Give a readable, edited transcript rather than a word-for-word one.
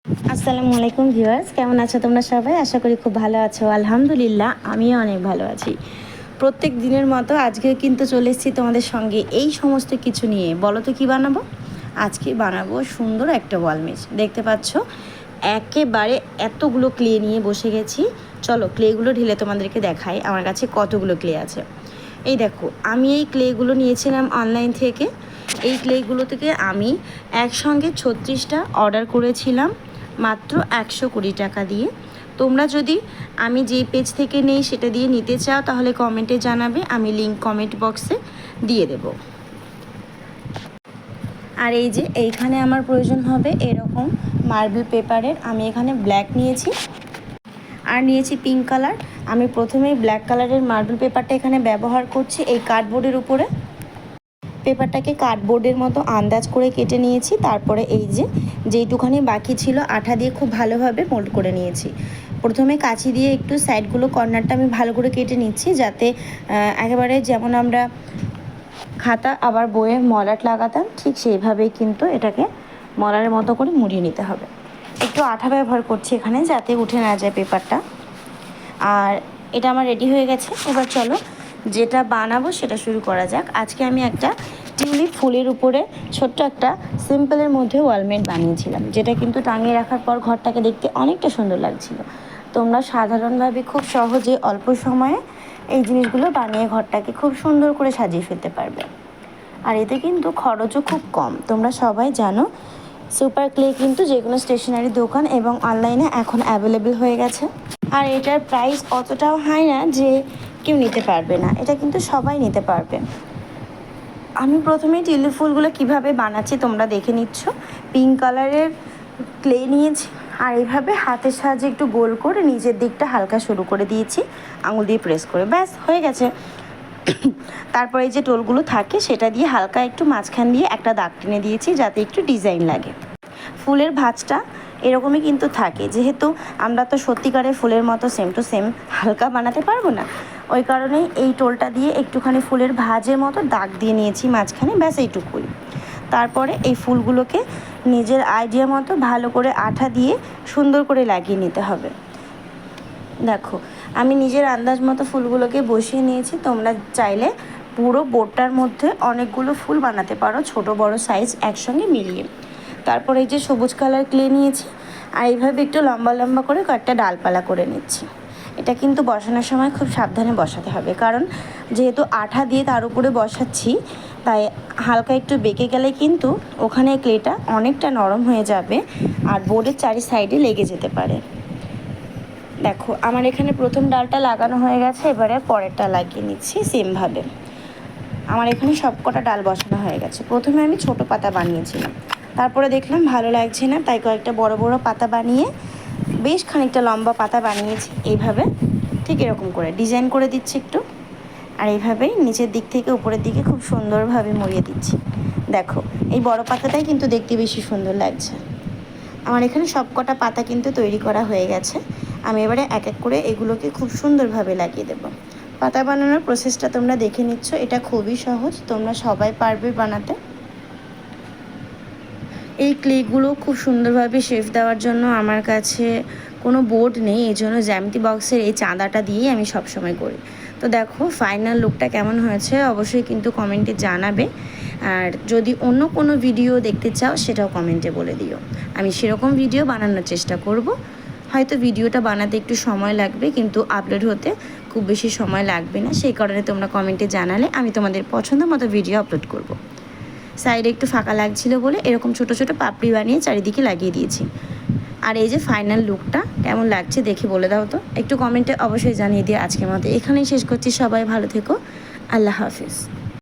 আসসালামু আলাইকুম ভিউয়ার্স, কেমন আছো তোমরা সবাই? আশা করি খুব ভালো আছো। আলহামদুলিল্লাহ, আমিও অনেক ভালো আছি। প্রত্যেক দিনের মতো আজকে কিন্তু চলে এসেছি তোমাদের সঙ্গে এই সমস্ত কিছু নিয়ে। বলো তো কী বানাবো? আজকে বানাবো সুন্দর একটা ওয়ালমেজ। দেখতে পাচ্ছ একেবারে এতগুলো ক্লে নিয়ে বসে গেছি। চলো ক্লেগুলো ঢেলে তোমাদেরকে দেখাই আমার কাছে কতগুলো ক্লে আছে। এই দেখো, আমি এই ক্লেগুলো নিয়েছিলাম অনলাইন থেকে। এই ক্লেগুলো থেকে আমি একসঙ্গে 36টা অর্ডার করেছিলাম মাত্র 120 টাকা দিয়ে। তোমরা যদি আমি যে পেজ থেকে নেই সেটা দিয়ে নিতে চাও তাহলে কমেন্টে জানাবে, আমি লিঙ্ক কমেন্ট বক্সে দিয়ে দেব। আর এই যে এইখানে আমার প্রয়োজন হবে এরকম মার্বেল পেপারের। আমি এখানে ব্ল্যাক নিয়েছি আর নিয়েছি পিঙ্ক কালার। আমি প্রথমেই ব্ল্যাক কালারের মার্বেল পেপারটা এখানে ব্যবহার করছি এই কার্ডবোর্ডের উপরে। পেপারটাকে কার্ডবোর্ডের মতো আন্দাজ করে কেটে নিয়েছি। তারপরে এই যে যেইটুখানি বাকি ছিল আঠা দিয়ে খুব ভালোভাবে মোল্ড করে নিয়েছি। প্রথমে কাঁচি দিয়ে একটু সাইডগুলো কর্নারটা আমি ভালো করে কেটে নিচ্ছি, যাতে একেবারে যেমন আমরা খাতা আবার বইয়ে মলাট লাগাতাম ঠিক সেইভাবেই কিন্তু এটাকে মলারের মতো করে মুড়িয়ে নিতে হবে। একটু আঠা ব্যবহার করছি এখানে যাতে উঠে না যায় পেপারটা। আর এটা আমার রেডি হয়ে গেছে। এবার চলো যেটা বানাবো সেটা শুরু করা যাক। আজকে আমি একটা টিউলিপ ফুলের উপরে ছোট্ট একটা সিম্পলের মধ্যে ওয়ালমেট বানিয়েছিলাম, যেটা কিন্তু টাঙিয়ে রাখার পর ঘরটাকে দেখতে অনেকটা সুন্দর লাগছিল। তোমরা সাধারণভাবে খুব সহজে অল্প সময়ে এই জিনিসগুলো বানিয়ে ঘরটাকে খুব সুন্দর করে সাজিয়ে ফেলতে পারবে। আর এতে কিন্তু খরচও খুব কম। তোমরা সবাই জানো সুপার ক্লে কিন্তু যে কোনো স্টেশনারি দোকান এবং অনলাইনে এখন অ্যাভেলেবেল হয়ে গেছে। আর এটার প্রাইস অতটাও হাই না যে কেউ নিতে পারবে না, এটা কিন্তু সবাই নিতে পারবে। আমি প্রথমেই টিউলিপ ফুলগুলো কীভাবে বানাচ্ছি তোমরা দেখে নিচ্ছ। পিঙ্ক কালারের ক্লে নিয়েছি আর এইভাবে হাতের সাহায্যে একটু গোল করে নিচের দিকটা হালকা শুরু করে দিয়েছি আঙুল দিয়ে প্রেস করে, ব্যাস হয়ে গেছে। তারপরে এই যে টোলগুলো থাকে সেটা দিয়ে হালকা একটু মাঝখান দিয়ে একটা দাগ টেনে দিয়েছি যাতে একটু ডিজাইন লাগে। ফুলের ভাঁজটা এরকমই কিন্তু থাকে, যেহেতু আমরা তো সত্যিকারের ফুলের মতো সেম টু সেম হালকা বানাতে পারবো না, ওই কারণেই এই টোলটা দিয়ে একটুখানি ফুলের ভাঁজের মতো দাগ দিয়ে নিয়েছি মাঝখানে, ব্যাস এইটুকুই। তারপরে এই ফুলগুলোকে নিজের আইডিয়া মতো ভালো করে আঠা দিয়ে সুন্দর করে লাগিয়ে নিতে হবে। দেখো আমি নিজের আন্দাজ মতো ফুলগুলোকে বসিয়ে নিয়েছি। তোমরা চাইলে পুরো বোর্ডটার মধ্যে অনেকগুলো ফুল বানাতে পারো, ছোট বড় সাইজ একসঙ্গে মিলিয়ে। তারপর এই যে সবুজ কালার ক্লে নিয়েছি আর এইভাবে একটু লম্বা লম্বা করে কয়েকটা ডালপালা করে নিচ্ছি। এটা কিন্তু বসানোর সময় খুব সাবধানে বসাতে হবে, কারণ যেহেতু আঠা দিয়ে তার উপরে বসাচ্ছি তাই হালকা একটু বেঁকে গেলে কিন্তু ওখানে ক্লেটা অনেকটা নরম হয়ে যাবে আর বোর্ডের চারি সাইডে লেগে যেতে পারে। দেখো আমার এখানে প্রথম ডালটা লাগানো হয়ে গেছে, এবারে পরেরটা লাগিয়ে নিচ্ছি সেমভাবে। আমার এখানে সব কটা ডাল বসানো হয়ে গেছে। প্রথমে আমি ছোট পাতা বানিয়েছিলাম, তারপরে দেখলাম ভালো লাগছে না তাই কয়েকটা বড় বড় পাতা বানিয়ে বেশ খানিকটা লম্বা পাতা বানিয়েছি। এইভাবে ঠিক এরকম করে ডিজাইন করে দিচ্ছি একটু, আর এইভাবেই নিচের দিক থেকে উপরের দিকে খুব সুন্দরভাবে মুড়িয়ে দিচ্ছি। দেখো এই বড় পাতাটাই কিন্তু দেখতে বেশি সুন্দর লাগছে। আমার এখানে সব কটা পাতা কিন্তু তৈরি করা হয়ে গেছে। আমি এবারে এক এক করে এগুলোকে খুব সুন্দরভাবে লাগিয়ে দেব। পাতা বানানোর প্রসেসটা তোমরা দেখে নিচ্ছ, এটা খুবই সহজ, তোমরা সবাই পারবে বানাতে। এই ক্লেগুলো খুব সুন্দরভাবে শেপ দেওয়ার জন্য আমার কাছে কোনো বোর্ড নেই, এই জন্য জ্যামিতি বক্সের এই চাঁদাটা দিয়েই আমি সবসময় করি। তো দেখো ফাইনাল লুকটা কেমন হয়েছে অবশ্যই কিন্তু কমেন্টে জানাবে। আর যদি অন্য কোনো ভিডিও দেখতে চাও সেটাও কমেন্টে বলে দিও, আমি সেরকম ভিডিও বানানোর চেষ্টা করব। হয়তো ভিডিওটা বানাতে একটু সময় লাগবে কিন্তু আপলোড হতে খুব বেশি সময় লাগবে না, সেই কারণে তোমরা কমেন্টে জানালে আমি তোমাদের পছন্দ মতো ভিডিও আপলোড করব। সাইডে একটু ফাঁকা লাগছিল বলে এরকম ছোট ছোট পাপড়ি বানিয়ে চারিদিকে লাগিয়ে দিয়েছি। আর এই যে ফাইনাল লুকটা কেমন লাগছে দেখে বলে দাও তো, একটু কমেন্টে অবশ্যই জানিয়ে দিও। আজকের মতো এখানেই শেষ করছি, সবাই ভালো থেকো, আল্লাহ হাফিজ।